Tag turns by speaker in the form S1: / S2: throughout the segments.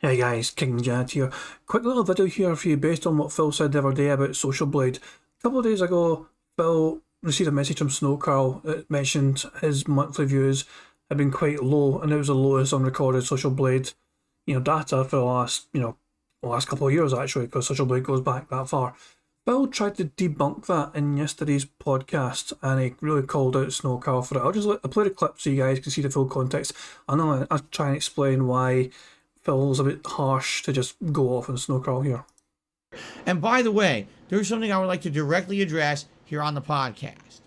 S1: Hey guys, King Jad here. Quick little video here for you based on what Phil said the other day about Socialblade. A couple of days ago, Phil received a message from Snowcarl that mentioned his monthly views had been quite low, and it was the lowest on recorded Socialblade, data for the last couple of years actually, because Socialblade goes back that far. Phil tried to debunk that in yesterday's podcast, and he really called out Snowcarl for it. I'll play the clip so you guys can see the full context, and then I'll try and explain why Phil's a bit harsh to just go off and Snowcarl here.
S2: And by the way, there's something I would like to directly address here on the podcast.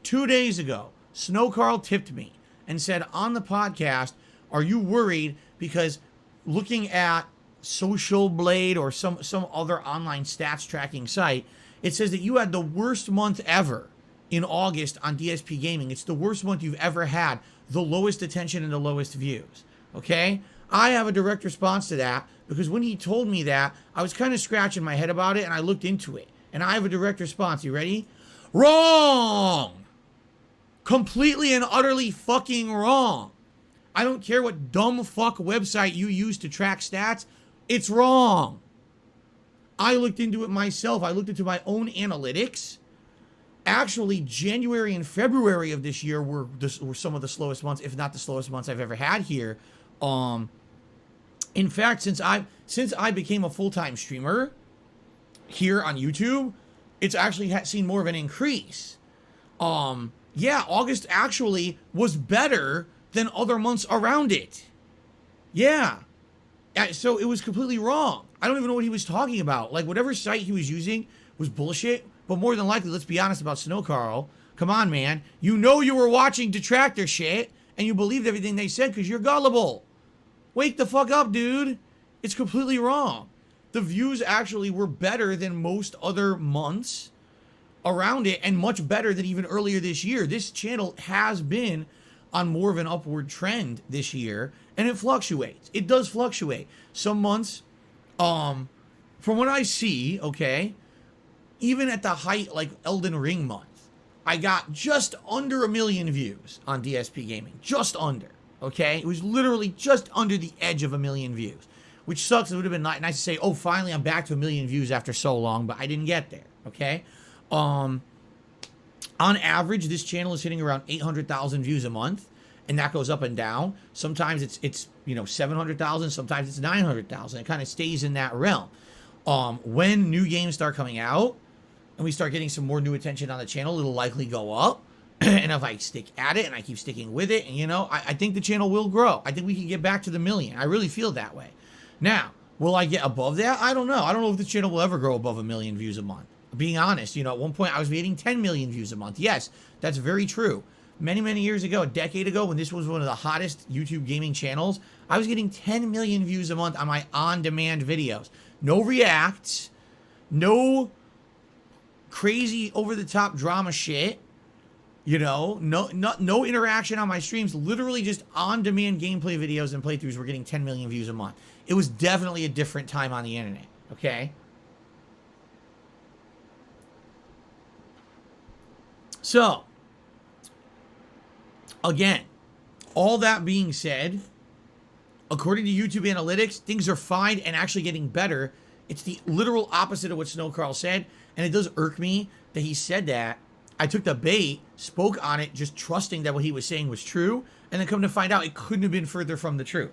S2: 2 days ago, Snowcarl tipped me and said on the podcast, are you worried because looking at Socialblade or some other online stats tracking site, it says that you had the worst month ever in August on DSP Gaming. It's the worst month you've ever had, the lowest attention and the lowest views. Okay? I have a direct response to that because when he told me that, I was kind of scratching my head about it and I looked into it. And I have a direct response. You ready? Wrong! Completely and utterly fucking wrong. I don't care what dumb fuck website you use to track stats. It's wrong. I looked into it myself. I looked into my own analytics. Actually, January and February of this year were some of the slowest months, if not the slowest months I've ever had here. In fact, since I became a full-time streamer here on YouTube, it's actually seen more of an increase. Yeah, August actually was better than other months around it. Yeah. So it was completely wrong. I don't even know what he was talking about. Like, whatever site he was using was bullshit. But more than likely, let's be honest about Snowcarl. Come on, man. You know you were watching detractor shit, and you believed everything they said because you're gullible. Wake the fuck up, dude. It's completely wrong. The views actually were better than most other months around it and much better than even earlier this year. This channel has been on more of an upward trend this year, and it fluctuates. It does fluctuate. Some months, from what I see, okay, even at the height, like Elden Ring month, I got just under 1 million views on DSP Gaming. Just under. Okay, it was literally just under the edge of 1 million views, which sucks. It would have been nice to say, oh, finally I'm back to 1 million views after so long, but I didn't get there. Okay, on average, this channel is hitting around 800,000 views a month, and that goes up and down. Sometimes it's 700,000, sometimes it's 900,000. It kind of stays in that realm. When new games start coming out and we start getting some more new attention on the channel, it'll likely go up. And if I stick at it and I keep sticking with it, and I think the channel will grow. I think we can get back to the 1 million. I really feel that way. Now, will I get above that? I don't know. I don't know if the channel will ever grow above 1 million views a month. Being honest, at one point I was getting 10 million views a month. Yes, that's very true. Many, many years ago, a decade ago, when this was one of the hottest YouTube gaming channels, I was getting 10 million views a month on my on-demand videos. No reacts, no crazy over-the-top drama shit. No interaction on my streams, literally just on-demand gameplay videos and playthroughs were getting 10 million views a month. It was definitely a different time on the internet, okay? So, again, all that being said, according to YouTube analytics, things are fine and actually getting better. It's the literal opposite of what Snowcarl said, and it does irk me that he said that. I took the bait, spoke on it, just trusting that what he was saying was true, and then come to find out it couldn't have been further from the truth.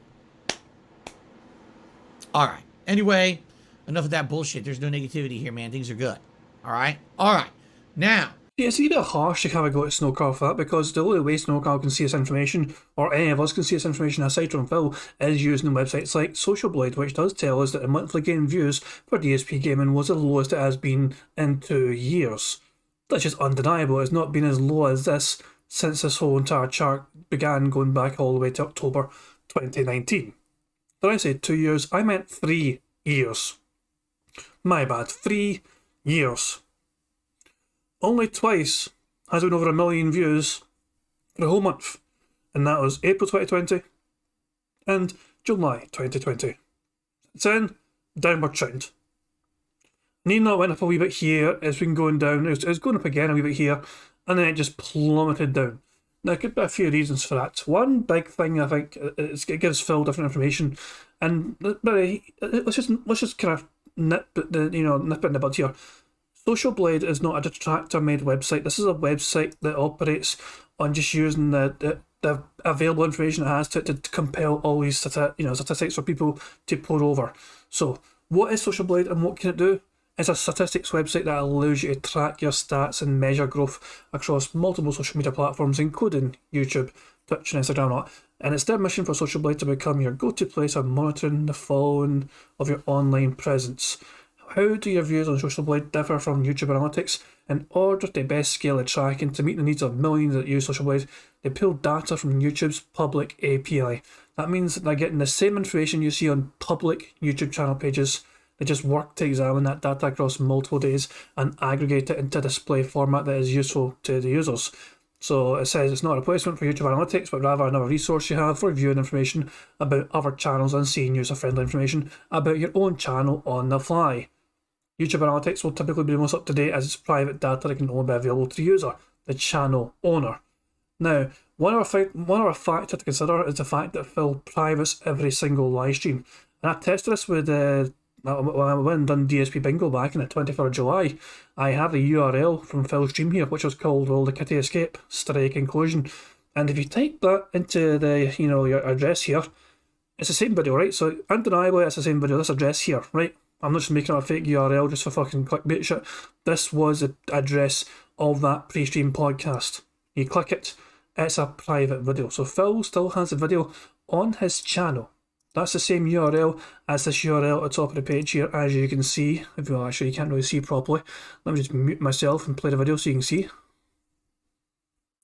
S2: All right. Anyway, enough of that bullshit. There's no negativity here, man. Things are good. All right? All right. Now.
S1: Yeah, it's a bit harsh to kind of go to Snowcarl for that, because the only way Snowcarl can see this information, or any of us can see this information aside from Phil, is using websites like Socialblade, which does tell us that the monthly game views for DSP Gaming was the lowest it has been in 2 years. That's just undeniable. It's not been as low as this since this whole entire chart began, going back all the way to October 2019. Did I say 2 years? I meant 3 years. My bad, 3 years. Only twice has it been over 1 million views for a whole month, and that was April 2020 and July 2020. It's in downward trend. Need not went up a wee bit here, it's been going down, it's going up again a wee bit here, and then it just plummeted down. There could be a few reasons for that. One big thing I think is it gives Phil different information, and let's just kind of nip it in the bud here. Socialblade is not a detractor-made website. This is a website that operates on just using the available information it has to compile all these statistics for people to pour over. So, what is Socialblade and what can it do? It's a statistics website that allows you to track your stats and measure growth across multiple social media platforms, including YouTube, Twitch, and Instagram. And it's their mission for Socialblade to become your go-to place of monitoring the following of your online presence. How do your views on Socialblade differ from YouTube Analytics? In order to best scale the tracking to meet the needs of millions that use Socialblade, they pull data from YouTube's public API. That means that they're getting the same information you see on public YouTube channel pages. They just work to examine that data across multiple days and aggregate it into a display format that is useful to the users. So it says it's not a replacement for YouTube Analytics, but rather another resource you have for viewing information about other channels and seeing user-friendly information about your own channel on the fly. YouTube Analytics will typically be the most up-to-date as it's private data that can only be available to the user, the channel owner. Now, one other factor to consider is the fact that Phil privates every single live stream. And I tested this with when I went and done DSP Bingo back on the 23rd of July. I have the URL from Phil's stream here, which was called Will the Kitty Escape? Strike Inclusion. And if you type that into your address here, it's the same video, right? So undeniably it's the same video, this address here, right? I'm not just making up a fake URL just for fucking clickbait shit. This was the address of that pre-stream podcast. You click it, it's a private video. So Phil still has a video on his channel. That's the same URL as this URL at the top of the page here, as you can see. If you actually can't really see properly. Let me just mute myself and play the video so you can see.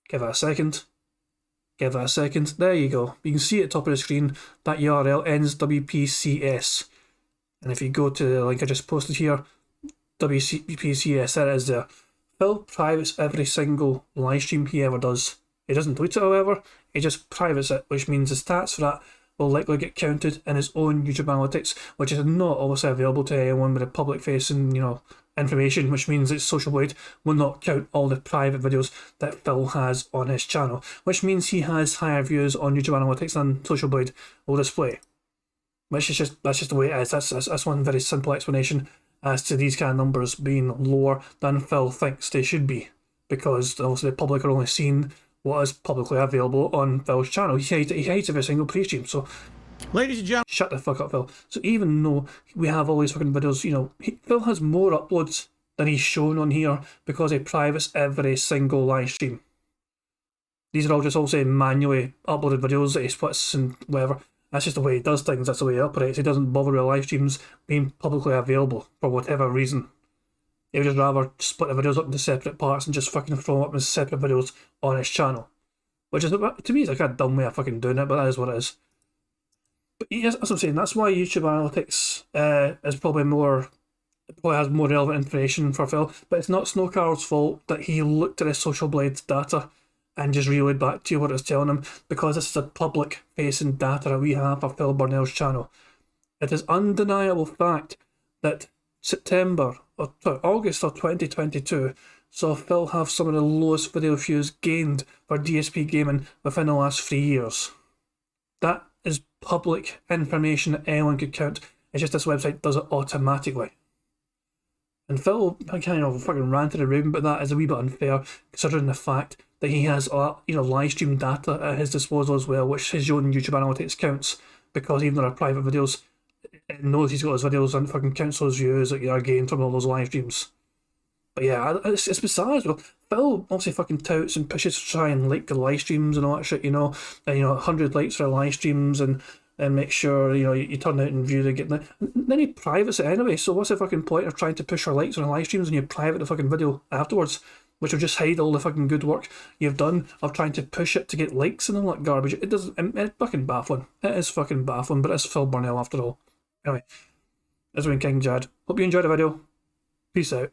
S1: Give that a second. Give that a second. There you go. You can see at the top of the screen that URL ends WPCS. And if you go to the link I just posted here, WPCS, there it is there. Phil privates every single live stream he ever does. He doesn't delete it, however, he just privates it, which means the stats for that will likely get counted in his own YouTube Analytics, which is not obviously available to anyone with a public-facing, information, which means that Socialblade will not count all the private videos that Phil has on his channel, which means he has higher views on YouTube Analytics than Socialblade will display. That's just the way it is. That's one very simple explanation as to these kind of numbers being lower than Phil thinks they should be, because obviously the public are only seeing what is publicly available on Phil's channel. He hates every single pre-stream, so
S2: ladies and gentlemen,
S1: shut the fuck up, Phil. So even though we have all these fucking videos, Phil has more uploads than he's shown on here because he privates every single live stream. These are all just also manually uploaded videos that he splits and whatever. That's just the way he does things, that's the way he operates. He doesn't bother with live streams being publicly available for whatever reason. He would just rather split the videos up into separate parts and just fucking throw them up as separate videos on his channel. Which is, to me, is a kind of dumb way of fucking doing it, but that is what it is. But yes, that's what I'm saying. That's why YouTube Analytics is probably has more relevant information for Phil. But it's not Snowcar's fault that he looked at his Socialblade data and just relayed back to you what it's telling him, because this is a public-facing data that we have for Phil Burnell's channel. It is undeniable fact that August of 2022 saw Phil have some of the lowest video views gained for DSP gaming within the last 3 years. That is public information that anyone could count. It's just this website does it automatically. And Phil kind of fucking ranted and raving about that is a wee bit unfair, considering the fact that he has live stream data at his disposal as well, which his own YouTube Analytics counts, because even though they're private videos, it knows he's got his videos and fucking counts those views that are gained from all those live streams. But yeah, it's bizarre as well. Phil obviously fucking touts and pushes to try and like the live streams and all that shit, and 100 likes for live streams and make sure you turn out and view and then he privates it anyway. So what's the fucking point of trying to push for likes on live streams and you private the fucking video afterwards, which will just hide all the fucking good work you've done of trying to push it to get likes and all that garbage? It's fucking baffling. It is fucking baffling, but it's Phil Burnell after all. Anyway, this has been King Jad. Hope you enjoyed the video. Peace out.